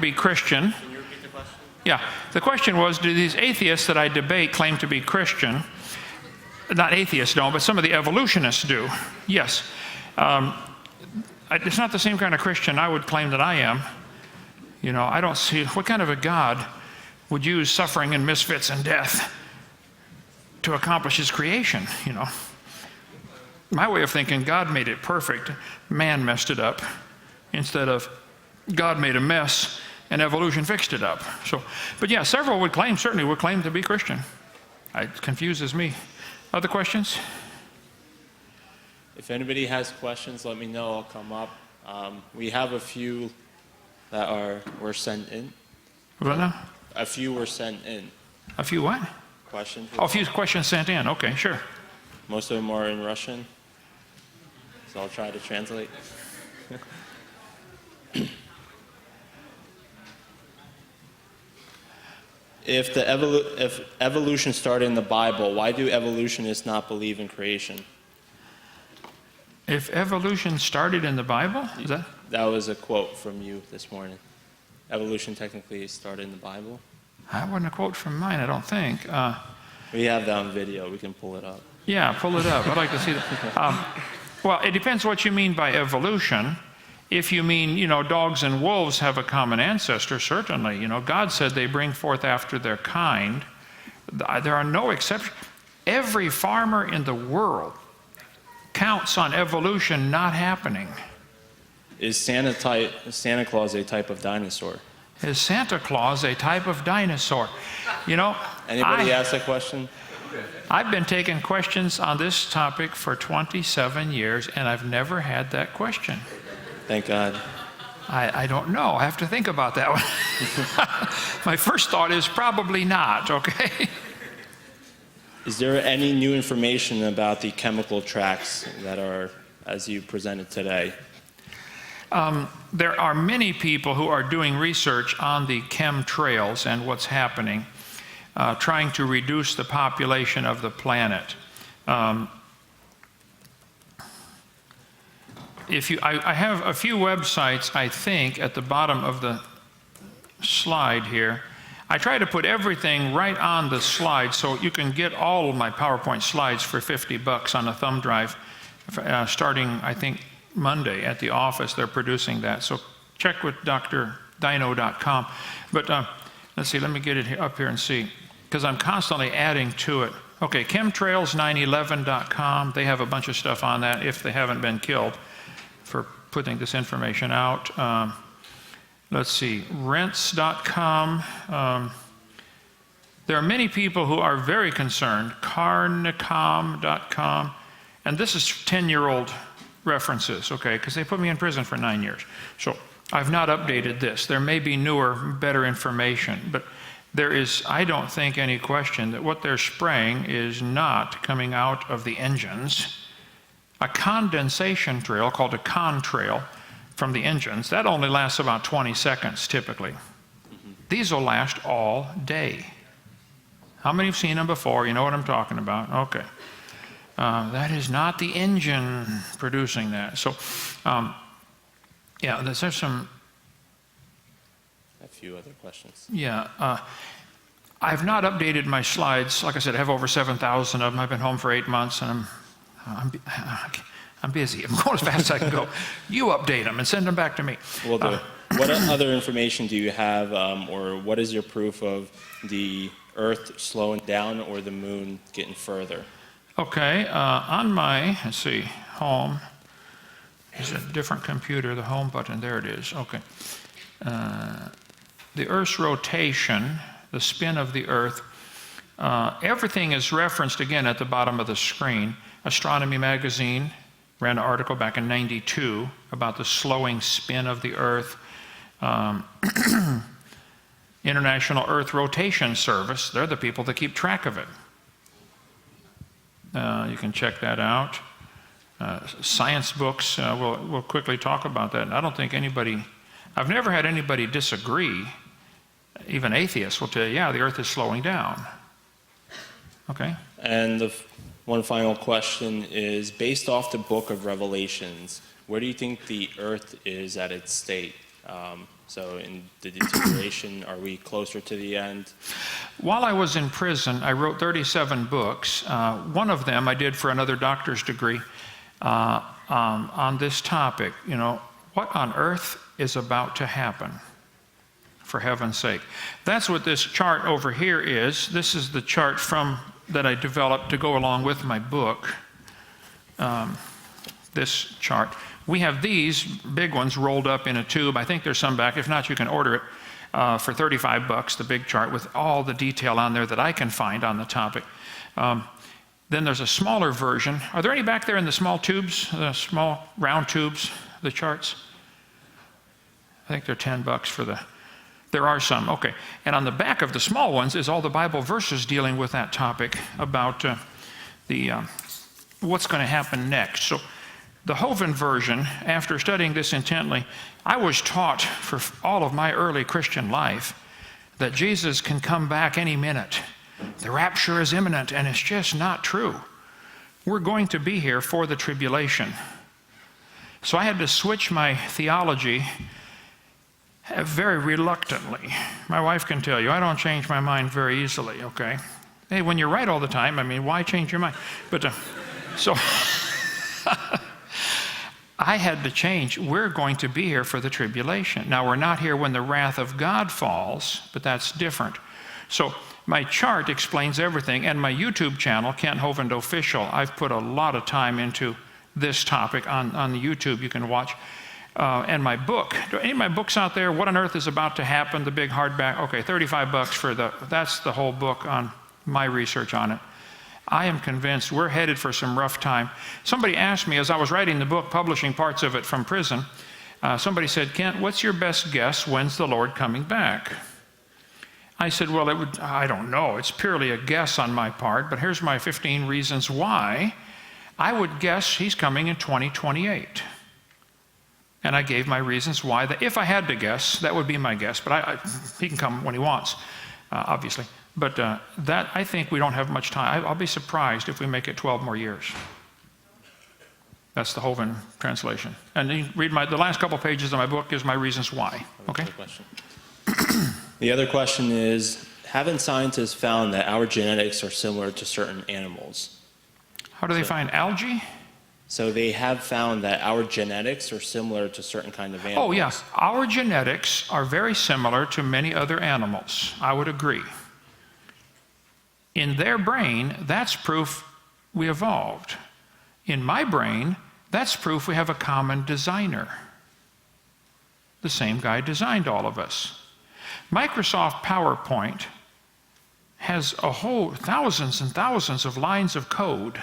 be Christian. Can you repeat the question? Yeah, the question was, do these atheists that I debate claim to be Christian? Not atheists don't, but some of the evolutionists do. Yes. It's not the same kind of Christian I would claim that I am. You know, I don't see, what kind of a God would use suffering and misfits and death to accomplish his creation, you know? My way of thinking, God made it perfect, man messed it up, instead of God made a mess and evolution fixed it up. So, but yeah, several certainly would claim to be Christian. It confuses me. Other questions? If anybody has questions, let me know. I'll come up. We have a few that were sent in. What now? A few were sent in. A few what? Questions? Oh, a few questions sent in. Okay, sure. Most of them are in Russian, so I'll try to translate. If evolution started in the Bible, why do evolutionists not believe in creation? If evolution started in the Bible? Is that? That was a quote from you this morning. Evolution technically started in the Bible. That wasn't a quote from mine, I don't think. We have that on video. We can pull it up. Yeah, pull it up. I'd like to see that. Well, it depends what you mean by evolution. If you mean, you know, dogs and wolves have a common ancestor, certainly. You know, God said they bring forth after their kind. There are no exceptions. Every farmer in the world counts on evolution not happening. Is Santa Claus a type of dinosaur? Is Santa Claus a type of dinosaur? You know, anybody ask that question? I've been taking questions on this topic for 27 years, and I've never had that question. Thank God. I don't know. I have to think about that one. My first thought is probably not, okay? Is there any new information about the chemical tracks that are, as you presented today? There are many people who are doing research on the chemtrails and what's happening, trying to reduce the population of the planet. I have a few websites, I think, at the bottom of the slide here. I try to put everything right on the slide so you can get all of my PowerPoint slides for $50 on a thumb drive, starting, I think, Monday at the office. They're producing that. So check with drdino.com. But let's see, let me get it up here and see, because I'm constantly adding to it. Okay, chemtrails911.com. They have a bunch of stuff on that if they haven't been killed for putting this information out. Let's see, rents.com. There are many people who are very concerned. Carnicom.com. And this is 10-year-old references, okay, because they put me in prison for 9 years. So I've not updated this. There may be newer, better information, but there is, I don't think, any question that what they're spraying is not coming out of the engines. A condensation trail, called a contrail, from the engines, that only lasts about 20 seconds typically. These will last all day. How many have seen them before? You know what I'm talking about? Okay. That is not the engine producing that. So, yeah, there's some... A few other questions. Yeah. I've not updated my slides. Like I said, I have over 7,000 of them. I've been home for 8 months, and I'm busy. I'm going as fast as I can go. You update them and send them back to me. Will do. What other information do you have, or what is your proof of the Earth slowing down or the moon getting further? Okay, on my, let's see, home, is a different computer, the home button, there it is, okay. The Earth's rotation, the spin of the Earth, everything is referenced again at the bottom of the screen. Astronomy Magazine ran an article back in '92 about the slowing spin of the Earth. International Earth Rotation Service, they're the people that keep track of it. You can check that out. Science books, we'll quickly talk about that. I don't think I've never had anybody disagree. Even atheists will tell you, yeah, the Earth is slowing down. Okay? And one final question is, based off the book of Revelations, where do you think the Earth is at its state? So in the deterioration, are we closer to the end? While I was in prison, I wrote 37 books. One of them I did for another doctor's degree on this topic. You know, what on earth is about to happen? For heaven's sake. That's what this chart over here is. This is the chart that I developed to go along with my book. This chart. We have these big ones rolled up in a tube. I think there's some back. If not, you can order it for $35, the big chart with all the detail on there that I can find on the topic. Then there's a smaller version. Are there any back there in the small tubes, the small round tubes, the charts? I think they're $10 for the... There are some, okay. And on the back of the small ones is all the Bible verses dealing with that topic about what's going to happen next. So the Hovind version, after studying this intently, I was taught for all of my early Christian life that Jesus can come back any minute. The rapture is imminent, and it's just not true. We're going to be here for the tribulation. So I had to switch my theology very reluctantly. My wife can tell you, I don't change my mind very easily, okay? Hey, when you're right all the time, I mean, why change your mind? But so I had to change. We're going to be here for the tribulation. Now, we're not here when the wrath of God falls, but that's different. So my chart explains everything, and my YouTube channel, Kent Hovind Official, I've put a lot of time into this topic on the YouTube. You can watch. And my book. Do any of my books out there? What on earth is about to happen? The big hardback. Okay, $35 for that's the whole book on my research on it. I am convinced we're headed for some rough time. Somebody asked me as I was writing the book, publishing parts of it from prison, somebody said, Kent, what's your best guess? When's the Lord coming back? I said, well, I don't know. It's purely a guess on my part, but here's my 15 reasons why. I would guess he's coming in 2028. And I gave my reasons why. That if I had to guess, that would be my guess. But he can come when he wants, obviously. But that, I think we don't have much time. I'll be surprised if we make it 12 more years. That's the Hovind translation. And you read the last couple pages of my book is my reasons why. Okay? The other question is, haven't scientists found that our genetics are similar to certain animals? How do they find algae? So they have found that our genetics are similar to certain kind of animals. Oh, yes. Our genetics are very similar to many other animals. I would agree. In their brain, that's proof we evolved. In my brain, that's proof we have a common designer. The same guy designed all of us. Microsoft PowerPoint has thousands and thousands of lines of code.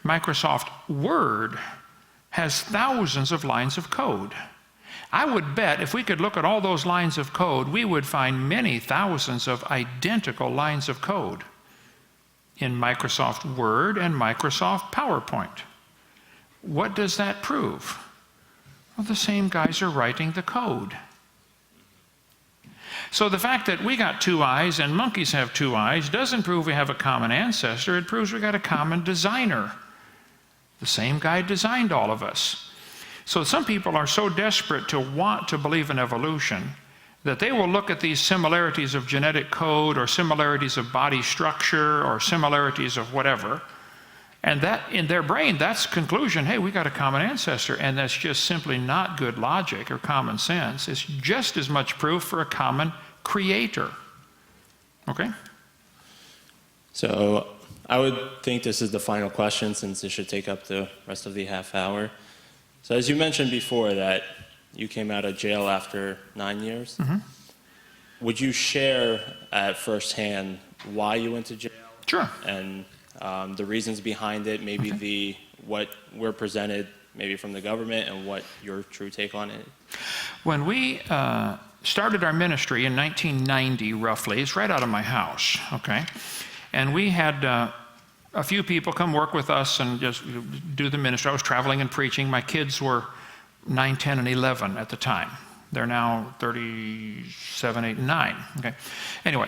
Microsoft Word has thousands of lines of code. I would bet if we could look at all those lines of code, we would find many thousands of identical lines of code in Microsoft Word and Microsoft PowerPoint. What does that prove? Well, the same guys are writing the code. So the fact that we got two eyes and monkeys have two eyes doesn't prove we have a common ancestor. It proves we got a common designer. The same guy designed all of us. So some people are so desperate to want to believe in evolution that they will look at these similarities of genetic code or similarities of body structure or similarities of whatever, and that in their brain, that's conclusion, hey, we got a common ancestor, and that's just simply not good logic or common sense. It's just as much proof for a common creator. Okay? So I would think this is the final question, since this should take up the rest of the half hour. So as you mentioned before that you came out of jail after 9 years, would you share at firsthand why you went to jail? Sure. And the reasons behind it, maybe what we're presented maybe from the government, and what your true take on it? When we started our ministry in 1990, roughly, it's right out of my house, okay? And we had a few people come work with us and just do the ministry. I was traveling and preaching. My kids were 9, 10, and 11 at the time. They're now 37, 8, and 9. Okay. Anyway,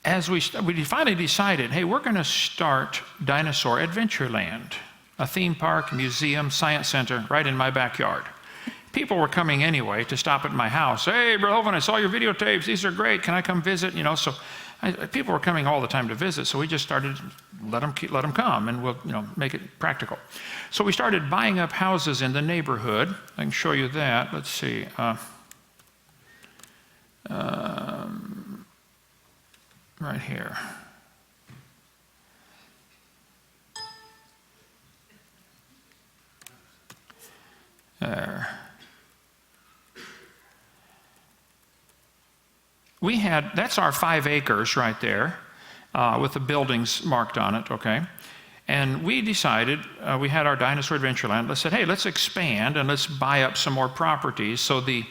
as we finally decided, hey, we're going to start Dinosaur Adventureland. a theme park, museum, science center, right in my backyard. People were coming anyway to stop at my house. Hey, Brother Hovind, I saw your videotapes. These are great. Can I come visit? You know, so people were coming all the time to visit, so we just started, let them come, and we'll, you know, make it practical. So we started buying up houses in the neighborhood. I can show you that. Let's see. Right here. There. We had, that's our 5 acres right there, with the buildings marked on it, okay? And we decided, we had our Dinosaur Adventureland, let's say, hey, let's expand and let's buy up some more properties. So the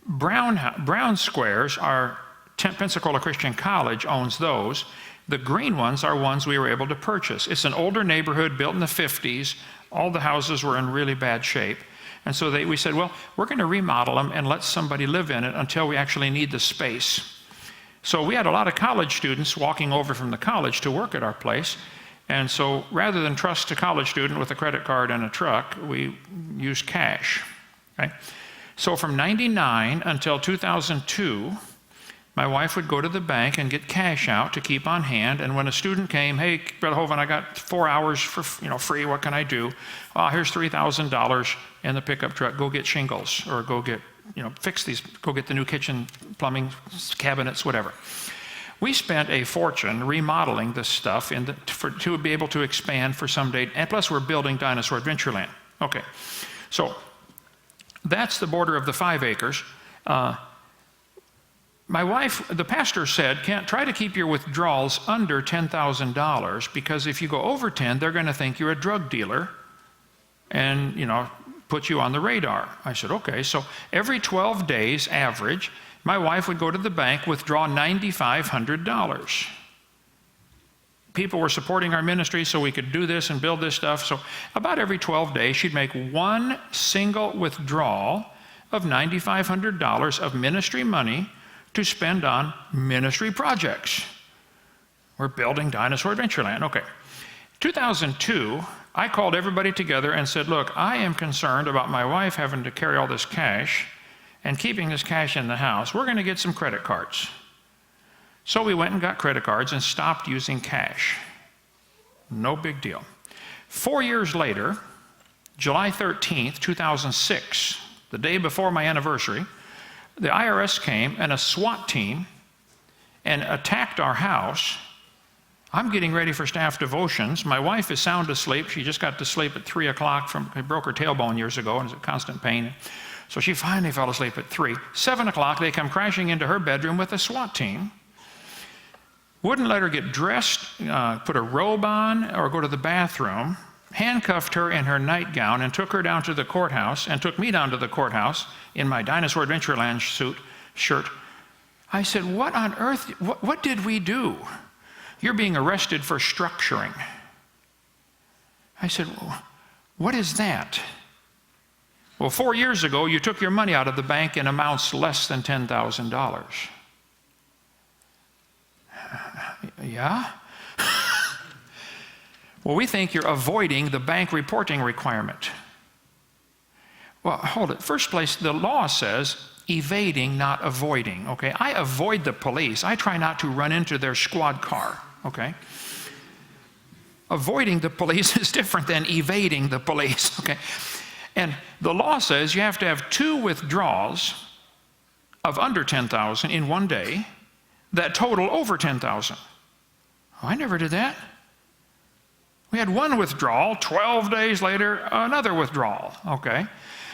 brown squares are, Pensacola Christian College owns those. The green ones are ones we were able to purchase. It's an older neighborhood built in the 50s. All the houses were in really bad shape. And so we said, well, we're going to remodel them and let somebody live in it until we actually need the space. So we had a lot of college students walking over from the college to work at our place. And so rather than trust a college student with a credit card and a truck, we used cash. Okay? So from 99 until 2002, my wife would go to the bank and get cash out to keep on hand. And when a student came, hey, Brother Hovind, I got 4 hours for free. What can I do? Here's $3,000 in the pickup truck. Go get shingles, or go get, fix these. Go get the new kitchen, plumbing, cabinets, whatever. We spent a fortune remodeling this stuff to be able to expand for someday. And plus, we're building Dinosaur Adventureland. Okay, so that's the border of the 5 acres. My wife, the pastor said, try to keep your withdrawals under $10,000, because if you go over 10, they're going to think you're a drug dealer and, put you on the radar. I said, okay. So every 12 days average, my wife would go to the bank, withdraw $9,500. People were supporting our ministry so we could do this and build this stuff. So about every 12 days, she'd make one single withdrawal of $9,500 of ministry money to spend on ministry projects. We're building Dinosaur Adventureland. Okay. 2002, I called everybody together and said, look, I am concerned about my wife having to carry all this cash and keeping this cash in the house. We're going to get some credit cards. So we went and got credit cards and stopped using cash. No big deal. 4 years later, July 13th, 2006, the day before my anniversary, the IRS came and a SWAT team and attacked our house. I'm getting ready for staff devotions. My wife is sound asleep. She just got to sleep at 3 o'clock. She broke her tailbone years ago and is in constant pain. So she finally fell asleep at 3. 7 o'clock, they come crashing into her bedroom with a SWAT team. Wouldn't let her get dressed, put a robe on, or go to the bathroom. Handcuffed her in her nightgown and took her down to the courthouse, and took me down to the courthouse in my Dinosaur Adventureland shirt. I said, what on earth, what did we do? You're being arrested for structuring. I said, what is that? Well, 4 years ago, you took your money out of the bank in amounts less than $10,000. Yeah? Well, we think you're avoiding the bank reporting requirement. Well, hold it. First place, the law says evading, not avoiding, okay? I avoid the police. I try not to run into their squad car, okay? Avoiding the police is different than evading the police, okay? And the law says you have to have 2 withdrawals of under $10,000 in one day that total over $10,000. Oh, I never did that. We had 1 withdrawal, 12 days later, another withdrawal, okay?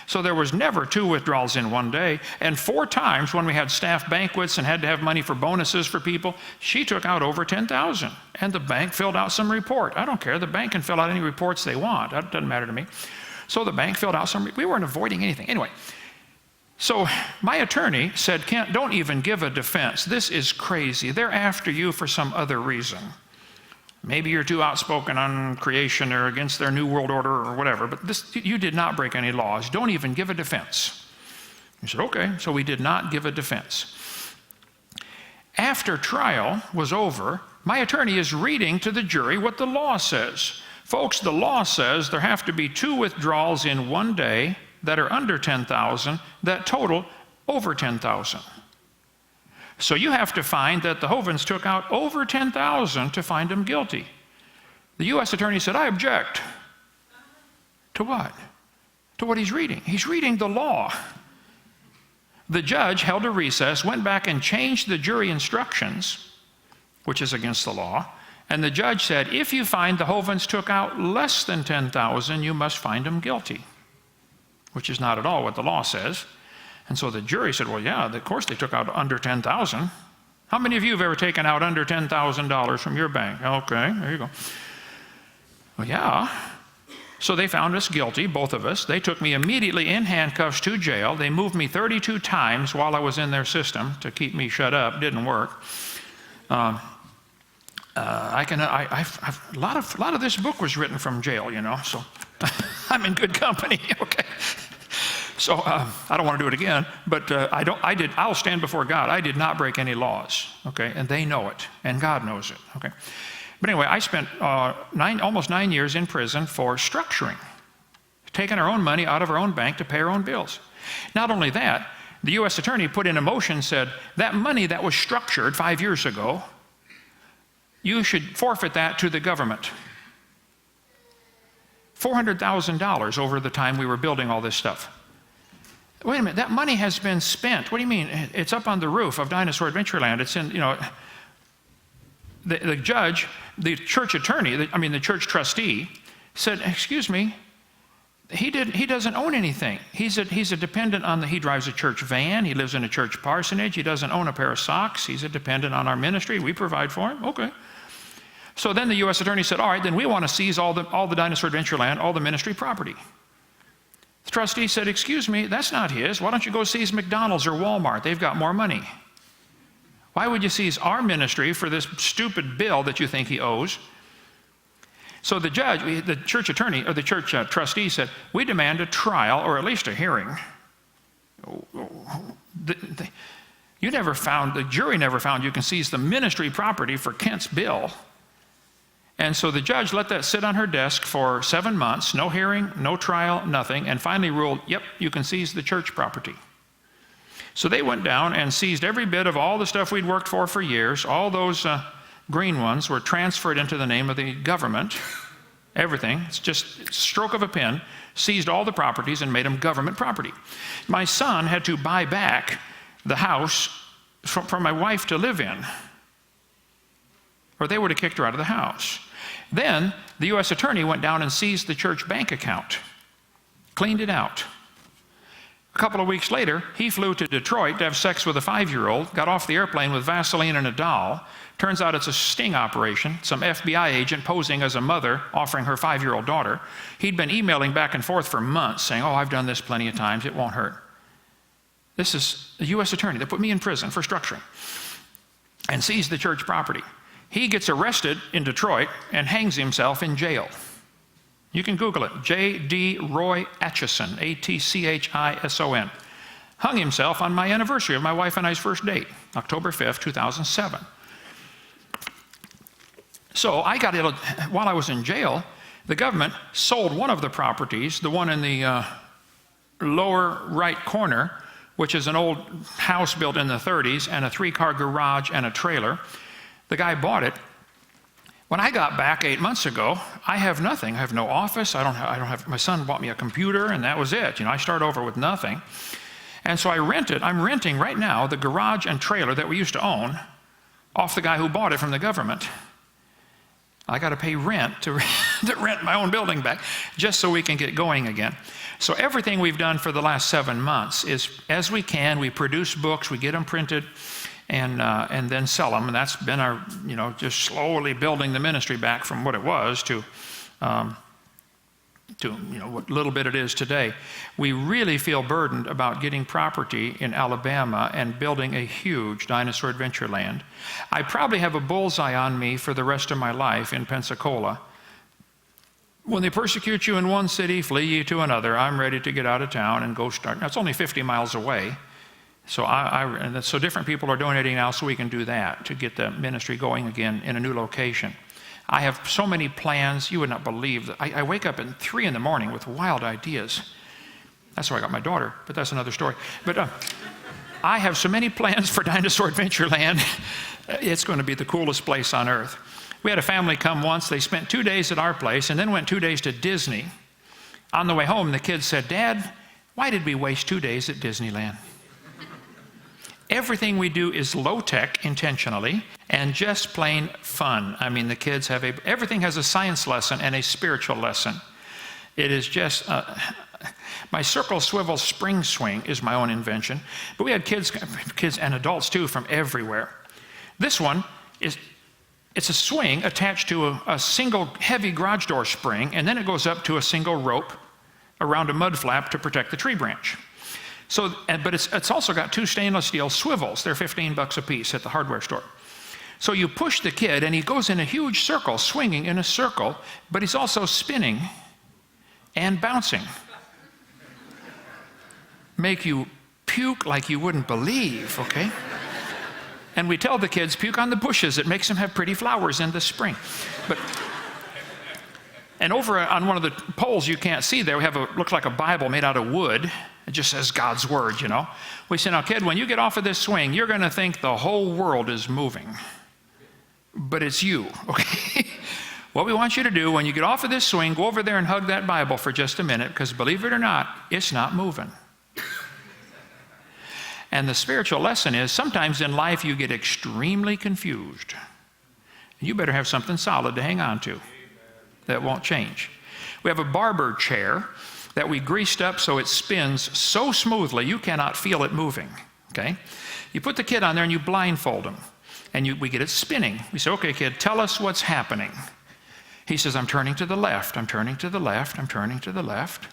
So there was never 2 withdrawals in one day. And 4 times when we had staff banquets and had to have money for bonuses for people, she took out over $10,000. And the bank filled out some report. I don't care. The bank can fill out any reports they want. That doesn't matter to me. So the bank filled out some. We weren't avoiding anything. Anyway, so my attorney said, Kent, don't even give a defense. This is crazy. They're after you for some other reason. Maybe you're too outspoken on creation or against their new world order or whatever, but you did not break any laws. Don't even give a defense. He said, okay, so we did not give a defense. After trial was over, my attorney is reading to the jury what the law says. Folks, the law says there have to be 2 withdrawals in one day that are under 10,000 that total over 10,000. So you have to find that the Hovinds took out over 10,000 to find him guilty. The U.S. attorney said, I object. To what? To what he's reading. He's reading the law. The judge held a recess, went back and changed the jury instructions, which is against the law, and the judge said, if you find the Hovinds took out less than 10,000, you must find them guilty, which is not at all what the law says. And so the jury said, well, yeah, of course they took out under 10,000. How many of you have ever taken out under $10,000 from your bank? Okay, there you go. Well, yeah. So they found us guilty, both of us. They took me immediately in handcuffs to jail. They moved me 32 times while I was in their system to keep me shut up. Didn't work. A lot of this book was written from jail, you know, so I'm in good company, okay. So I don't want to do it again, but I'll stand before God. I did not break any laws, okay, and they know it, and God knows it, okay. But anyway, I spent almost 9 years in prison for structuring, taking our own money out of our own bank to pay our own bills. Not only that, the U.S. attorney put in a motion, said, that money that was structured 5 years ago, you should forfeit that to the government. $400,000 over the time we were building all this stuff. Wait a minute, that money has been spent. What do you mean? It's up on the roof of Dinosaur Adventureland. It's in, you know, the judge, the church attorney, the church trustee said, excuse me, he doesn't own anything. He's a dependent on he drives a church van, he lives in a church parsonage, he doesn't own a pair of socks, he's a dependent on our ministry, we provide for him, okay. So then the U.S. attorney said, all right, then we want to seize all the Dinosaur Adventureland, all the ministry property. The trustee said, excuse me, that's not his. Why don't you go seize McDonald's or Walmart? They've got more money. Why would you seize our ministry for this stupid bill that you think he owes? So the judge, the church attorney, or the church trustee said, we demand a trial, or at least a hearing. The jury never found you can seize the ministry property for Kent's bill. And so the judge let that sit on her desk for 7 months, no hearing, no trial, nothing, and finally ruled, yep, you can seize the church property. So they went down and seized every bit of all the stuff we'd worked for years. All those green ones were transferred into the name of the government. Everything. It's just a stroke of a pen. Seized all the properties and made them government property. My son had to buy back the house for my wife to live in, or they would have kicked her out of the house. Then the U.S. attorney went down and seized the church bank account, cleaned it out. A couple of weeks later, he flew to Detroit to have sex with a 5-year-old, got off the airplane with Vaseline and a doll. Turns out it's a sting operation, some FBI agent posing as a mother offering her 5-year-old daughter. He'd been emailing back and forth for months saying, oh, I've done this plenty of times, it won't hurt. This is a U.S. attorney that put me in prison for structuring and seized the church property. He gets arrested in Detroit and hangs himself in jail. You can Google it, J.D. Roy Atchison, A-T-C-H-I-S-O-N. Hung himself on my anniversary of my wife and I's first date, October 5th, 2007. So while I was in jail, the government sold one of the properties, the one in the lower right corner, which is an old house built in the 30s and a 3-car garage and a trailer. The guy bought it. When I got back 8 months ago, I have nothing. I have no office. I don't have. My son bought me a computer, and that was it. You know, I start over with nothing. And so I'm renting right now the garage and trailer that we used to own off the guy who bought it from the government. I got to pay rent to rent my own building back just so we can get going again. So everything we've done for the last 7 months is, as we can, we produce books, we get them printed, and then sell them. And that's been our, just slowly building the ministry back from what it was to what little bit it is today. We really feel burdened about getting property in Alabama and building a huge Dinosaur Adventureland. I probably have a bullseye on me for the rest of my life in Pensacola. When they persecute you in one city, flee ye to another. I'm ready to get out of town and go start. Now, it's only 50 miles away. So so different people are donating now so we can do that, to get the ministry going again in a new location. I have so many plans, you would not believe that. I wake up at 3 in the morning with wild ideas. That's why I got my daughter, but that's another story. But I have so many plans for Dinosaur Adventureland. It's going to be the coolest place on earth. We had a family come once. They spent 2 days at our place and then went 2 days to Disney. On the way home, the kids said, "Dad, why did we waste 2 days at Disneyland?" Everything we do is low-tech intentionally and just plain fun. I mean, the kids have everything has a science lesson and a spiritual lesson. It is just, my circle swivel spring swing is my own invention, but we had kids and adults too from everywhere. This one it's a swing attached to a single heavy garage door spring, and then it goes up to a single rope around a mud flap to protect the tree branch. So, but it's also got 2 stainless steel swivels. They're $15 a piece at the hardware store. So you push the kid, and he goes in a huge circle, swinging in a circle, but he's also spinning and bouncing. Make you puke like you wouldn't believe, okay? And we tell the kids, puke on the bushes. It makes them have pretty flowers in the spring. And over on one of the poles you can't see there, we have looks like a Bible made out of wood. It just says God's Word, you know. We say, now kid, when you get off of this swing, you're going to think the whole world is moving. But it's you, okay? What we want you to do when you get off of this swing, go over there and hug that Bible for just a minute, because believe it or not, it's not moving. And the spiritual lesson is sometimes in life you get extremely confused. You better have something solid to hang on to that won't change. We have a barber chair that we greased up so it spins so smoothly you cannot feel it moving, okay? You put the kid on there and you blindfold him, and we get it spinning. We say, okay, kid, tell us what's happening. He says, I'm turning to the left, I'm turning to the left, I'm turning to the left.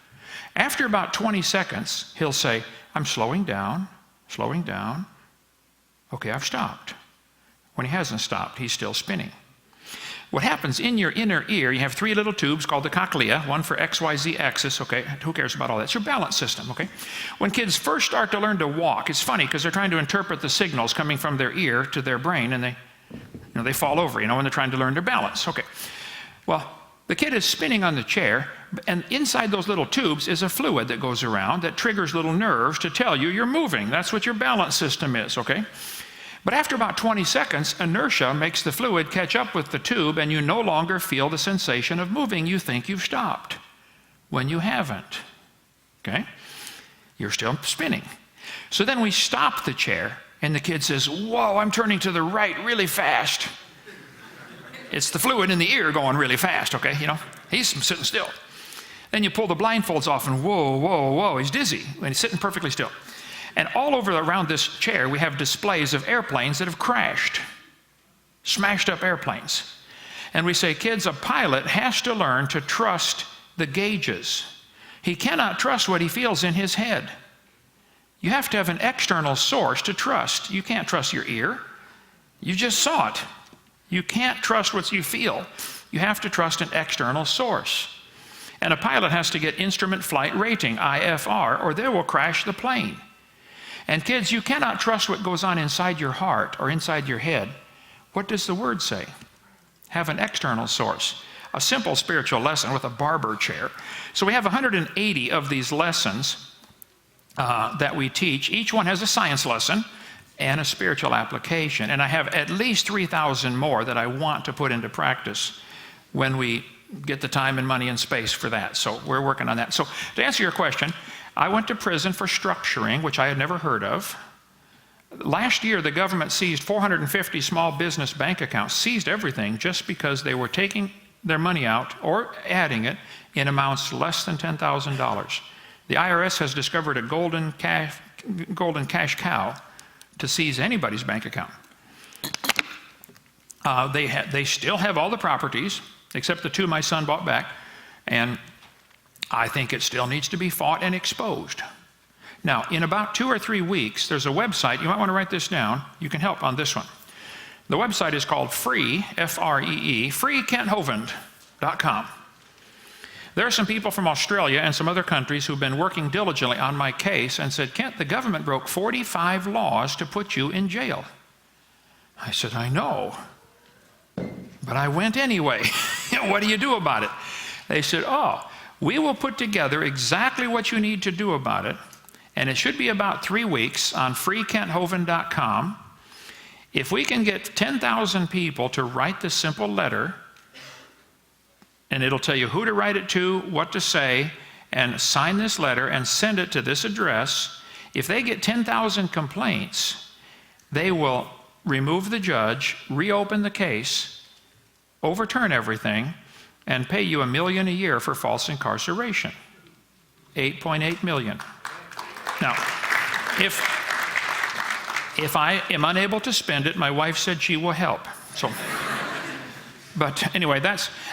After about 20 seconds, he'll say, I'm slowing down, slowing down. Okay, I've stopped. When he hasn't stopped, he's still spinning. What happens in your inner ear, you have 3 little tubes called the cochlea, one for XYZ axis, okay? Who cares about all that? It's your balance system, okay? When kids first start to learn to walk, it's funny because they're trying to interpret the signals coming from their ear to their brain, and they fall over, when they're trying to learn their balance, okay? Well, the kid is spinning on the chair, and inside those little tubes is a fluid that goes around that triggers little nerves to tell you you're moving. That's what your balance system is, okay? But after about 20 seconds, inertia makes the fluid catch up with the tube, and you no longer feel the sensation of moving. You think you've stopped when you haven't, okay? You're still spinning. So then we stop the chair, and the kid says, whoa, I'm turning to the right really fast. It's the fluid in the ear going really fast, okay? He's sitting still. Then you pull the blindfolds off, and whoa, whoa, whoa, he's dizzy, and he's sitting perfectly still. And all over around this chair, we have displays of airplanes that have crashed, smashed up airplanes. And we say, kids, a pilot has to learn to trust the gauges. He cannot trust what he feels in his head. You have to have an external source to trust. You can't trust your ear. You just saw it. You can't trust what you feel. You have to trust an external source. And a pilot has to get instrument flight rating, IFR, or they will crash the plane. And kids, you cannot trust what goes on inside your heart or inside your head. What does the Word say? Have an external source. A simple spiritual lesson with a barber chair. So we have 180 of these lessons that we teach. Each one has a science lesson and a spiritual application. And I have at least 3,000 more that I want to put into practice when we get the time and money and space for that. So we're working on that. So to answer your question, I went to prison for structuring, which I had never heard of. Last year, the government seized 450 small business bank accounts, seized everything just because they were taking their money out or adding it in amounts less than $10,000. The IRS has discovered a golden cash cow to seize anybody's bank account. They still have all the properties, except the 2 my son bought back, and I think it still needs to be fought and exposed. Now, in about 2 or 3 weeks, there's a website. You might want to write this down. You can help on this one. The website is called Free, F-R-E-E, freekenthovind.com. There are some people from Australia and some other countries who've been working diligently on my case and said, Kent, the government broke 45 laws to put you in jail. I said, I know. But I went anyway. What do you do about it? They said, oh, we will put together exactly what you need to do about it, and it should be about 3 weeks on freekenthovind.com. If we can get 10,000 people to write this simple letter, and it'll tell you who to write it to, what to say, and sign this letter and send it to this address, if they get 10,000 complaints, they will remove the judge, reopen the case, overturn everything, and pay you $1 million a year for false incarceration. 8.8 million. Now, if I am unable to spend it, my wife said she will help. So, but anyway,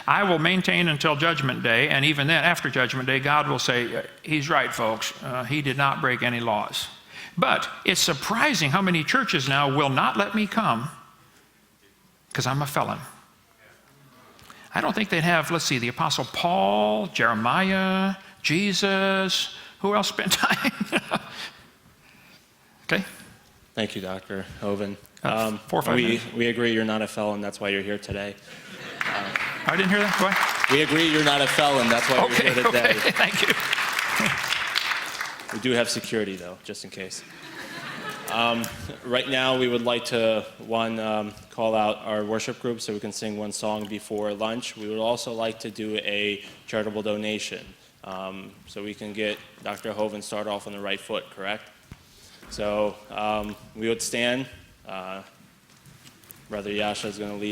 I will maintain until Judgment Day, and even then, after Judgment Day, God will say, he's right, folks. He did not break any laws. But it's surprising how many churches now will not let me come because I'm a felon. I don't think they'd have, let's see, the Apostle Paul, Jeremiah, Jesus. Who else spent time? Okay. Thank you, Dr. Hovind. 4 or 5 minutes. We agree you're not a felon. That's why you're here today. I didn't hear that. What? We agree you're not a felon. That's why you're here today. Okay, thank you. We do have security, though, just in case. Right now, we would like to, call out our worship group so we can sing one song before lunch. We would also like to do a charitable donation so we can get Dr. Hovind started off on the right foot, correct? So we would stand. Brother Yasha is going to lead.